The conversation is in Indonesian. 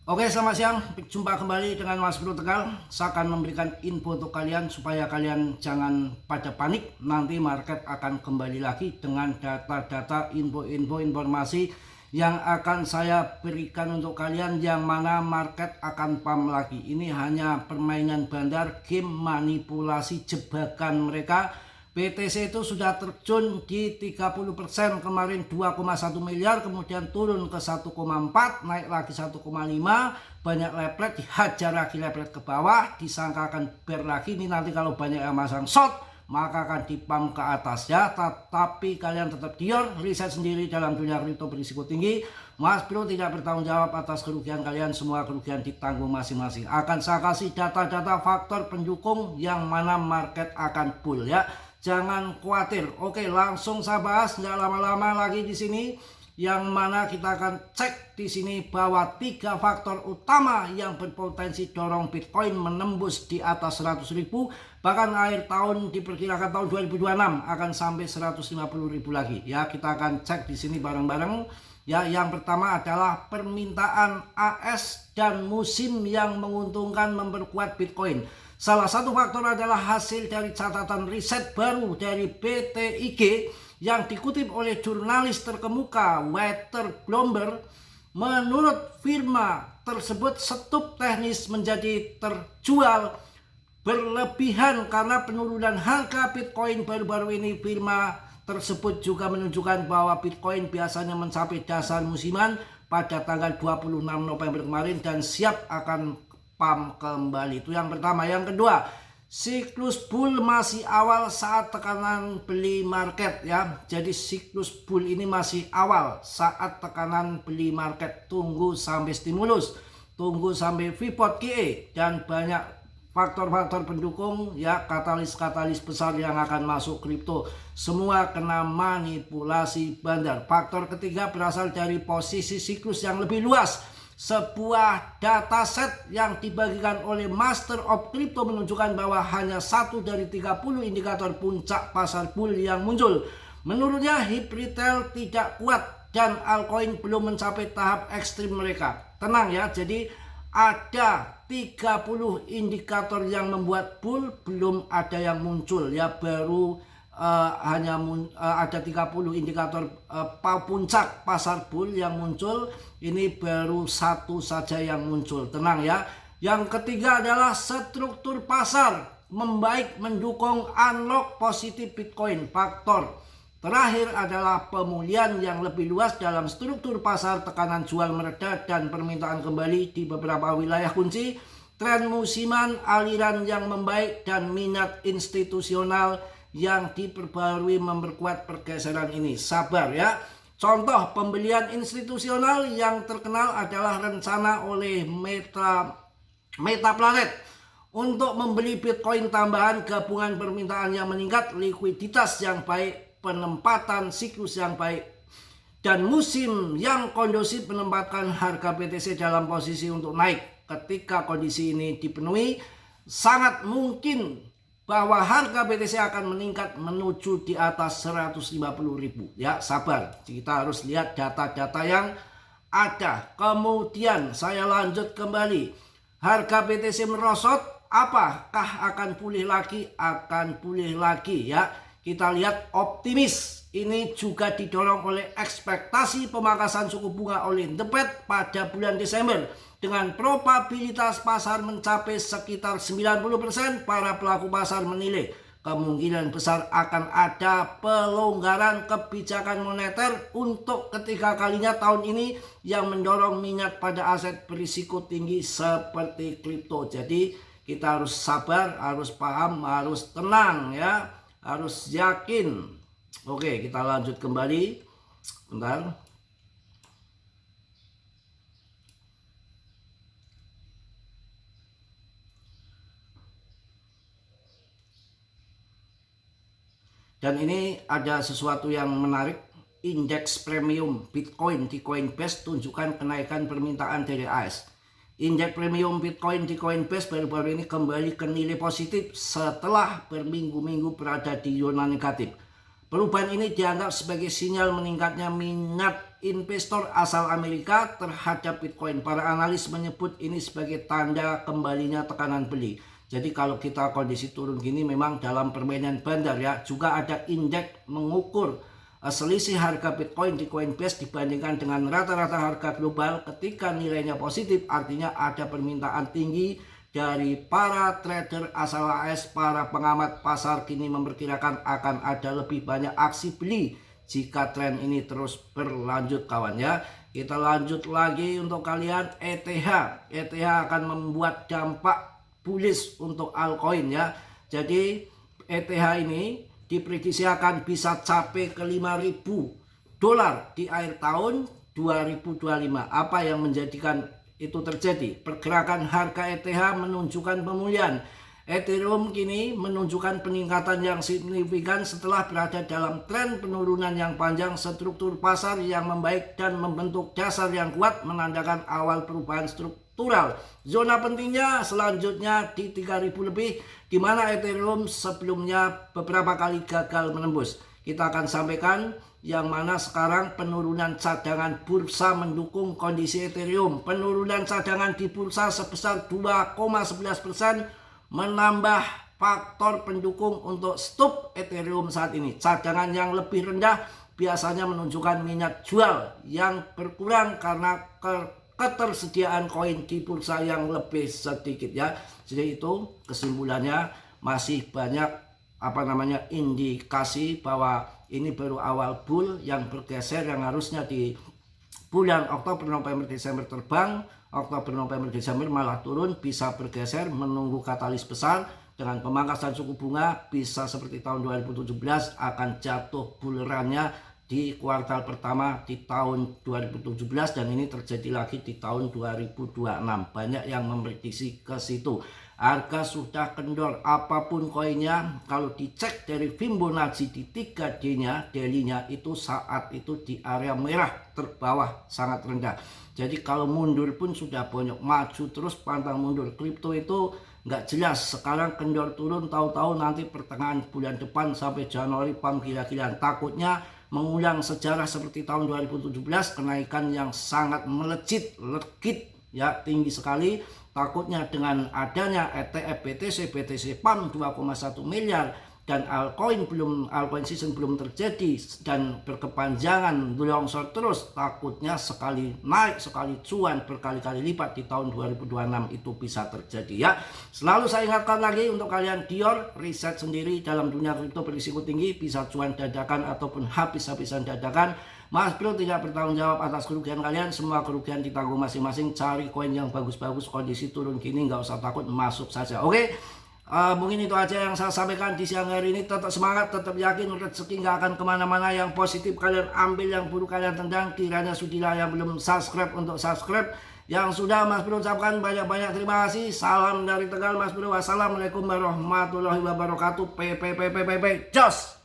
Oke, selamat siang. Jumpa kembali dengan Mas Bro Tegal. Saya akan memberikan info untuk kalian supaya kalian jangan pada panik. Nanti market akan kembali lagi dengan data-data, info-info, informasi yang akan saya berikan untuk kalian, yang mana market akan pump lagi. Ini hanya permainan bandar, game manipulasi, jebakan mereka. BTC itu sudah terjun di 30%, kemarin 2,1 miliar, kemudian turun ke 1,4, naik lagi 1,5, banyak leplet, dihajar lagi leplet ke bawah, disangka akan bear lagi. Ini nanti kalau banyak yang masang short, maka akan dipump ke atas ya. Tapi kalian tetap dior, riset sendiri dalam dunia kripto berisiko tinggi. Mas Bro tidak bertanggung jawab atas kerugian kalian, semua kerugian ditanggung masing-masing. Akan saya kasih data-data faktor pendukung yang mana market akan bull ya. Jangan khawatir. Oke, langsung saya bahas, nggak lama-lama lagi di sini. Yang mana kita akan cek di sini bahwa 3 faktor utama yang berpotensi dorong Bitcoin menembus di atas 100.000, bahkan akhir tahun diperkirakan tahun 2026 akan sampai 150.000 lagi. Ya, kita akan cek di sini bareng-bareng. Ya, yang pertama adalah permintaan AS dan musim yang menguntungkan memperkuat Bitcoin. Salah satu faktor adalah hasil dari catatan riset baru dari BTIG yang dikutip oleh jurnalis terkemuka Walter Bloomberg. Menurut firma tersebut, stup teknis menjadi terjual berlebihan karena penurunan harga Bitcoin baru-baru ini. Firma tersebut juga menunjukkan bahwa Bitcoin biasanya mencapai dasar musiman pada tanggal 26 November kemarin dan siap akan pump kembali. Itu yang pertama. Yang kedua, siklus bull masih awal saat tekanan beli market ya. Jadi siklus bull ini masih awal saat tekanan beli market. Tunggu sampai stimulus, tunggu sampai Freeport QE, dan banyak faktor-faktor pendukung ya, katalis-katalis besar yang akan masuk kripto. Semua kena manipulasi bandar. Faktor ketiga berasal dari posisi siklus yang lebih luas. Sebuah dataset yang dibagikan oleh Master of Crypto menunjukkan bahwa hanya 1 dari 30 indikator puncak pasar bull yang muncul. Menurutnya, HIP retail tidak kuat dan altcoin belum mencapai tahap ekstrim mereka. Tenang ya, jadi ada 30 indikator yang membuat bull, belum ada yang muncul ya, baru ada 30 indikator puncak pasar bull yang muncul. Ini baru 1 saja yang muncul. Tenang ya. Yang ketiga adalah struktur pasar membaik mendukung unlock positif Bitcoin. Faktor terakhir adalah pemulihan yang lebih luas dalam struktur pasar, tekanan jual mereda dan permintaan kembali di beberapa wilayah kunci, tren musiman, aliran yang membaik, dan minat institusional yang diperbarui memperkuat pergeseran ini. Sabar ya. Contoh pembelian institusional yang terkenal adalah rencana oleh Metaplanet untuk membeli Bitcoin tambahan, gabungan permintaan yang meningkat, likuiditas yang baik, penempatan siklus yang baik, dan musim yang kondusif menempatkan harga BTC dalam posisi untuk naik. Ketika kondisi ini dipenuhi, sangat mungkin bahwa harga BTC akan meningkat menuju di atas 150.000 ya. Sabar, kita harus lihat data-data yang ada. Kemudian saya lanjut kembali. Harga BTC merosot, apakah akan pulih lagi? Akan pulih lagi ya. Kita lihat optimis. Ini juga didorong oleh ekspektasi pemangkasan suku bunga oleh The Fed pada bulan Desember. Dengan probabilitas pasar mencapai sekitar 90%, para pelaku pasar menilai kemungkinan besar akan ada pelonggaran kebijakan moneter untuk ketiga kalinya tahun ini, yang mendorong minat pada aset berisiko tinggi seperti kripto. Jadi kita harus sabar, harus paham, harus tenang ya, harus yakin. Oke, kita lanjut kembali. Bentar. Dan ini ada sesuatu yang menarik. Indeks premium Bitcoin di Coinbase tunjukkan kenaikan permintaan dari AS. Indeks premium Bitcoin di Coinbase baru-baru ini kembali ke nilai positif setelah berminggu-minggu berada di zona negatif. Perubahan ini dianggap sebagai sinyal meningkatnya minat investor asal Amerika terhadap Bitcoin. Para analis menyebut ini sebagai tanda kembalinya tekanan beli. Jadi kalau kita kondisi turun gini memang dalam permainan bandar ya. Juga ada indeks mengukur selisih harga Bitcoin di Coinbase dibandingkan dengan rata-rata harga global. Ketika nilainya positif artinya ada permintaan tinggi dari para trader asal AS. Para pengamat pasar kini memperkirakan akan ada lebih banyak aksi beli jika tren ini terus berlanjut kawan ya. Kita lanjut lagi untuk kalian ETH. ETH akan membuat dampak bullish untuk altcoin ya. Jadi ETH ini diprediksi akan bisa capai ke $5.000 di akhir tahun 2025. Apa yang menjadikan itu terjadi? Pergerakan harga ETH menunjukkan pemulihan. Ethereum kini menunjukkan peningkatan yang signifikan setelah berada dalam tren penurunan yang panjang. Struktur pasar yang membaik dan membentuk dasar yang kuat menandakan awal perubahan struktural. Zona pentingnya selanjutnya di 3000 lebih, di mana Ethereum sebelumnya beberapa kali gagal menembus. Kita akan sampaikan yang mana sekarang penurunan cadangan bursa mendukung kondisi Ethereum. Penurunan cadangan di bursa sebesar 2,11% menambah faktor pendukung untuk stop Ethereum saat ini. Cadangan yang lebih rendah biasanya menunjukkan minat jual yang berkurang karena ketersediaan koin di bursa yang lebih sedikit ya. Jadi itu kesimpulannya masih banyak indikasi bahwa ini baru awal bull yang bergeser, yang harusnya di bulan Oktober, November, Desember terbang. Oktober, November, Desember malah turun, bisa bergeser menunggu katalis besar dengan pemangkasan suku bunga. Bisa seperti tahun 2017 akan jatuh bulerannya di kuartal pertama di tahun 2017 dan ini terjadi lagi di tahun 2026. Banyak yang memprediksi ke situ. Harga sudah kendor apapun koinnya, kalau dicek dari Fibonacci di 3D-nya, daily-nya itu saat itu di area merah terbawah sangat rendah. Jadi kalau mundur pun sudah banyak, maju terus pantang mundur. Kripto itu nggak jelas, sekarang kendor turun, tahu-tahu nanti pertengahan bulan depan sampai Januari pam gila-gilaan. Takutnya mengulang sejarah seperti tahun 2017, kenaikan yang sangat melejit, legit ya, tinggi sekali. Takutnya dengan adanya ETF BTC PAM 2,1 miliar dan altcoin season belum terjadi dan berkepanjangan longsor terus, takutnya sekali naik sekali cuan berkali-kali lipat di tahun 2026 itu bisa terjadi ya. Selalu saya ingatkan lagi untuk kalian, Dior riset sendiri dalam dunia kripto berisiko tinggi, bisa cuan dadakan ataupun habis-habisan dadakan. Mas Bro tidak bertanggung jawab atas kerugian kalian, semua kerugian ditanggung masing-masing. Cari koin yang bagus-bagus, kondisi turun gini nggak usah takut, masuk saja. Oke, mungkin itu aja yang saya sampaikan di siang hari ini. Tetap semangat, tetap yakin, rezeki nggak akan kemana-mana. Yang positif kalian ambil, yang buruk kalian tendang. Kiranya sudilah yang belum subscribe untuk subscribe. Yang sudah, Mas Bro ucapkan banyak-banyak terima kasih. Salam dari Tegal Mas Bro. Wassalamualaikum warahmatullahi wabarakatuh. Jos.